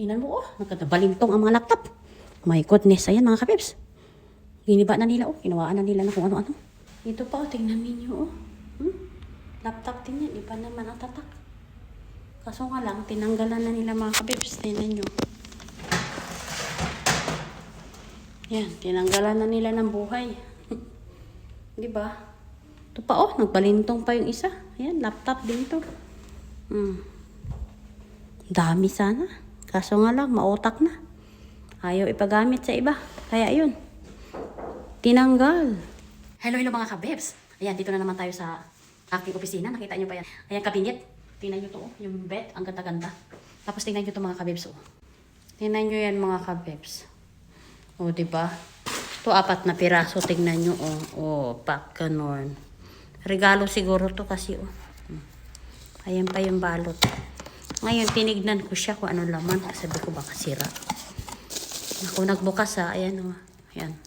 Tingnan mo, oh. Nagkatabalintong ang mga laptop. My goodness. Ayan, mga kabibs. Giniba na nila, oh. Kinawaan na nila na kung ano-ano. Ito pa, oh. Tingnan ninyo, oh. Laptop din yan. Iba naman ang tatak. Kaso nga lang, tinanggalan na nila, mga kabibs. Tingnan nyo. Yan, tinanggalan na nila ng buhay. Diba? Ito pa, oh. Nagbalintong pa yung isa. Ayan, laptop din to. Dami sana. Kaso nga lang, mautak na. Ayaw ipagamit sa iba. Kaya yun. Tinanggal. Hello mga kabebs. Ayan, dito na naman tayo sa aking opisina. Nakita nyo pa yan. Ayan, kabinet. Tingnan nyo to. Yung bed. Ang ganda-ganda. Tapos tingnan nyo to mga kabebs. Oh. Tingnan nyo yan mga kabebs. O, diba? Ito, 4 na piraso. Tingnan nyo. O, pack ganon. Regalo siguro to kasi. Oh. Ayan pa yung balot. Ngayon, tinignan ko siya kung ano laman. Sabi ko baka sira. Ako nagbukas ha. Ayan o. Ayan.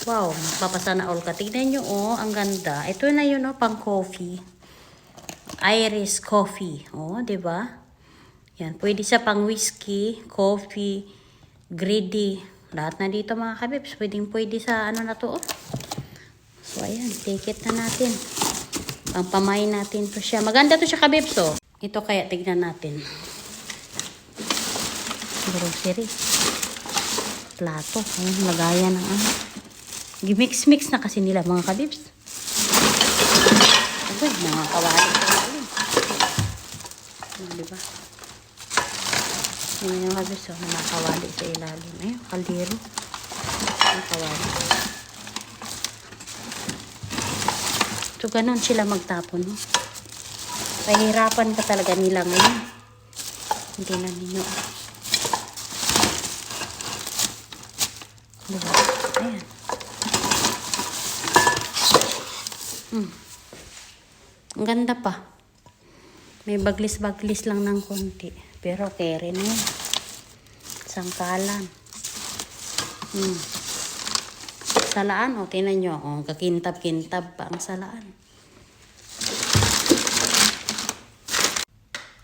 Wow. Magpapasa na all ka. Tignan nyo o. Ang ganda. Ito na yun o. Pang coffee. Iris coffee. O. Diba? Yan. Pwede sa pang whiskey. Coffee. Greedy. Lahat na dito mga kabibs. Pwede sa ano na to o. So ayan. Take it na natin. Pangpamay natin to siya. Maganda to siya kabibs o. Ito kaya tignan natin. Grocery. Plato. Ayun, lagayan ng ano. Gimix-mix na kasi nila mga kabibs. Ito, mga kawali. Diba? Yan yung kabibs. Oh, mga kawali sa ilalim. Ayun, kaldero. Mga kawali. So, ganun sila magtapon. No? Pahirapan ka talaga nila ngayon. Hindi na ninyo. Diba? Ayan. Ang ganda pa. May baglis-baglis lang ng konti. Pero kere na yun. Sangkalan. Salaan, o. Tinan nyo. O, kakintab-kintab pa ang salaan.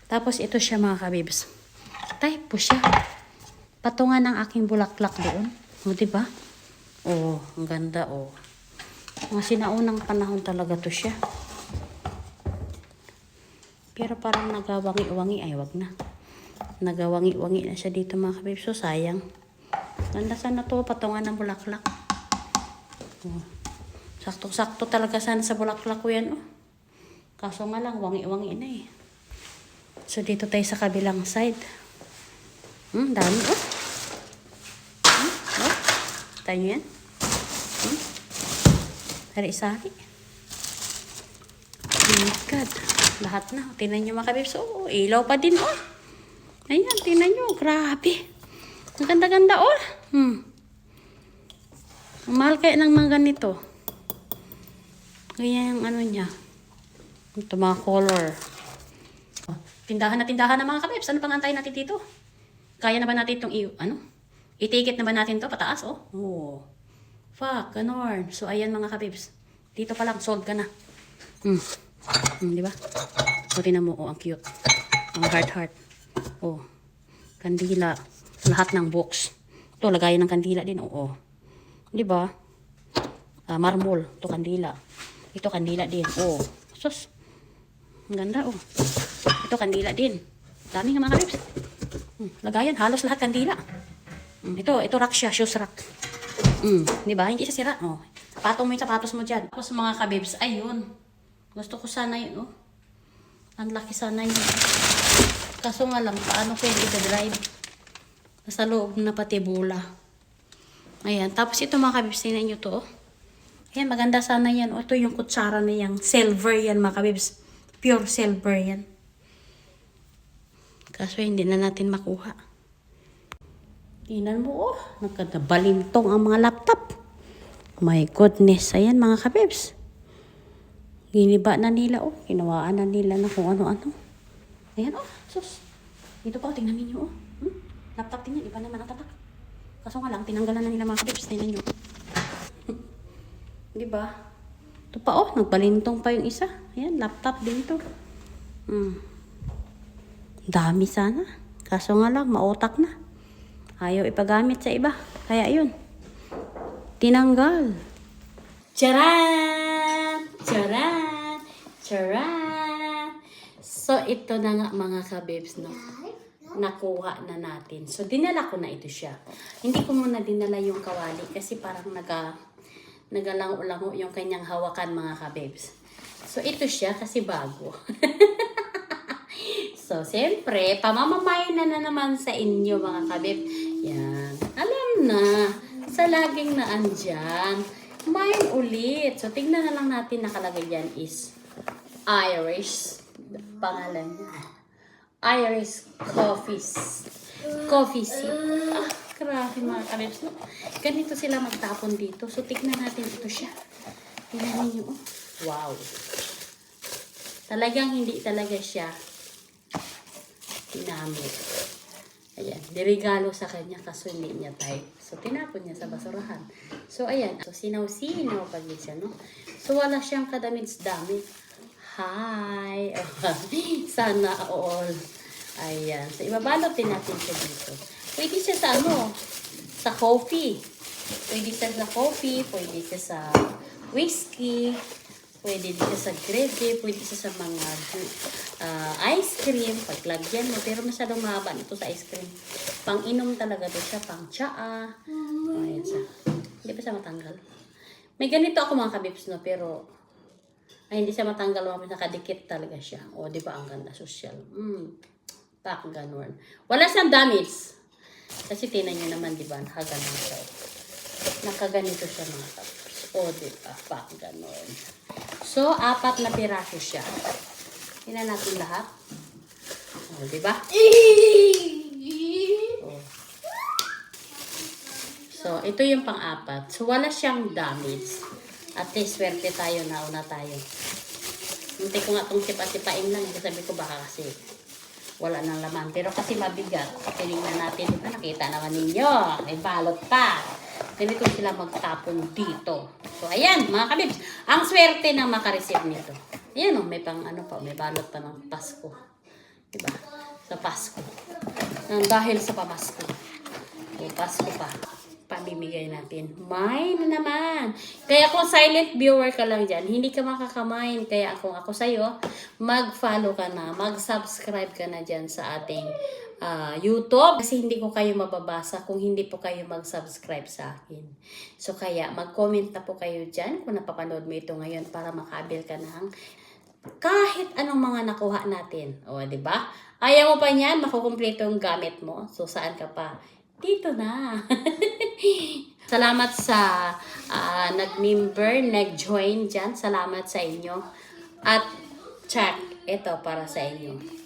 Tapos ito siya mga kabibs. Type po siya. Patungan ng aking bulaklak doon. O, diba? O, ang ganda o. Mga sinaunang panahon talaga to siya. Pero parang nagawangi-wangi. Ay, wag na. Nagawangi-wangi na siya dito mga kabibs. So, sayang. Ganda sana to. Patungan ng bulaklak. O. Sakto-sakto talaga sana sa bulaklak ko yan o. Kaso nga lang, wangi-wangi na eh. So, dito tayo sa kabilang side. Dami, oh. Tayo yan. Hari-sari. Oh my God. Lahat na. Tingnan nyo mga kabibs. Oh, ilaw pa din, oh. Ayan, tingnan nyo. Grabe. Ang ganda-ganda, oh. Ang mahal kaya ng mga ganito. Kaya yung ano niya. Ito mga color. Tindahan na tindahan na mga kabibs. Ano pang antayin natin dito? Kaya na ba natin itong i-ticket na ba natin to pataas? Oh. Fuck, ganon. So, ayan mga kabibs. Dito pa lang, sold ka na. Diba? So, tinan mo. Oh, ang cute. Ang heart. Oh. Kandila. Lahat ng box. Ito, lagayan ng kandila din. Oh. Diba? Marble. Ito, kandila. Ito, kandila din. Oh. Sus. Ang ganda, oh. Ito, kandila din. Dami nga mga kabibs. Lagayan, halos lahat kandila. Ito rack siya, shoes rack. Diba? Hindi siya sira. Oh. Patong mo yung sapatos mo dyan. Tapos mga kabibs, ayun. Gusto ko sana yun, oh. Ang laki sana yun. Kaso nga lang, paano ko yung ita-drive? Nasa loob na pati bula. Ayan. Tapos ito mga kabibs, tingnan nyo to, oh. Ayan, maganda sana yan. Oh, ito yung kutsara na yan. Silver yan mga kabibs. Pure silver yan. Kaso hindi na natin makuha. Tingnan mo, oh. Nagkatabalintong ang mga laptop. My goodness. Ayan mga kabibs. Giniba na nila, oh. Kinawaan na nila na kung ano-ano. Ayan, oh. Sus. Dito pa, oh. Tingnan ninyo, oh. Laptop din yan. Iba naman ang tatak. Kaso nga lang, tinanggalan na nila mga kabibs. Tingnan nyo. Diba? Ito pa, oh. Nagbalintong pa yung isa. Ayan, laptop din to. Dami sana. Kaso nga lang, mautak na. Ayaw ipagamit sa iba. Kaya yun. Tinanggal. Charan! Charan! Charan! So, ito na nga mga kabibs, no? Nakuha na natin. So, dinala ko na ito siya. Hindi ko muna dinala yung kawali kasi parang nagalango-lango yung kanyang hawakan mga kabibs. So, ito siya kasi bago. So, siyempre, pamamamayan na naman sa inyo mga kabib. Yan. Alam na, sa laging naandyan, kumain ulit. So, tignan na lang natin nakalagay dyan is Irish. Pangalan niya. Irish Coffee Seed. Ah, grabe mga kabibs. No? Ganito sila magtapon dito. So, tignan natin ito siya. Tignan niyo. Oh. Wow. Talagang hindi talaga siya tinamit. Ayan, dirigalo sa kanya kaso hindi niya type. So, tinapon niya sa basurahan. So, ayan. So, sinaw-sinaw pag siya, no? So, wala siyang kadamits-damit. Hi! Sana all. Ayan. So, ibabalot din natin siya dito. Pwede siya sa sa coffee. Pwede siya sa coffee. Pwede siya sa whiskey. Pwede din siya sa gravy, pwede siya sa mga ice cream, paglagyan mo. Pero masyadong mahaba nito sa ice cream. Pang-inom talaga to siya, pang tsaa. Ayan siya. Hindi pa siya matanggal. May ganito ako mga kabibs, no? Pero, ay hindi siya matanggal, mga nakadikit talaga siya. O, di ba ang ganda, social. Pak, ganun. Wala siyang damage. Kasi tinan nyo naman, di ba, nakaganon siya. Nakaganito siya mga kabibs. O, di ba, pak, ganun. So, 4 na piraso siya. Tingnan natin lahat. O, diba? O. So, ito yung pang-4. So, wala siyang damage. At least, swerte tayo, nauna tayo. Hindi ko nga itong tipa-tipain lang. Sabi ko baka kasi wala nang laman. Pero kasi mabigat. Tinignan natin. Diba? Nakita naman ninyo. May balot pa. Ganito sila magtapon dito. So, ayan, mga kabibs. Ang swerte na makareceive nito. Ayan o, may pang ano pa, may balot pa ng Pasko. Diba? Sa Pasko. Dahil sa pamasko. O, Pasko pa. Pamimigay natin. Mine na naman. Kaya kung silent viewer ka lang dyan, hindi ka makakamain. Kaya kung ako sa'yo, mag-follow ka na, mag-subscribe ka na dyan sa ating YouTube. Kasi hindi ko kayo mababasa kung hindi po kayo mag-subscribe sa akin. So kaya mag-comment na po kayo dyan kung napapanood mo ito ngayon para makabil ka ng kahit anong mga nakuha natin. O, diba? Ayaw mo pa niyan, makukumpleto yung gamit mo. So saan ka pa? Dito na. Salamat sa nag-member, nag-join dyan. Salamat sa inyo. At check, ito para sa inyo.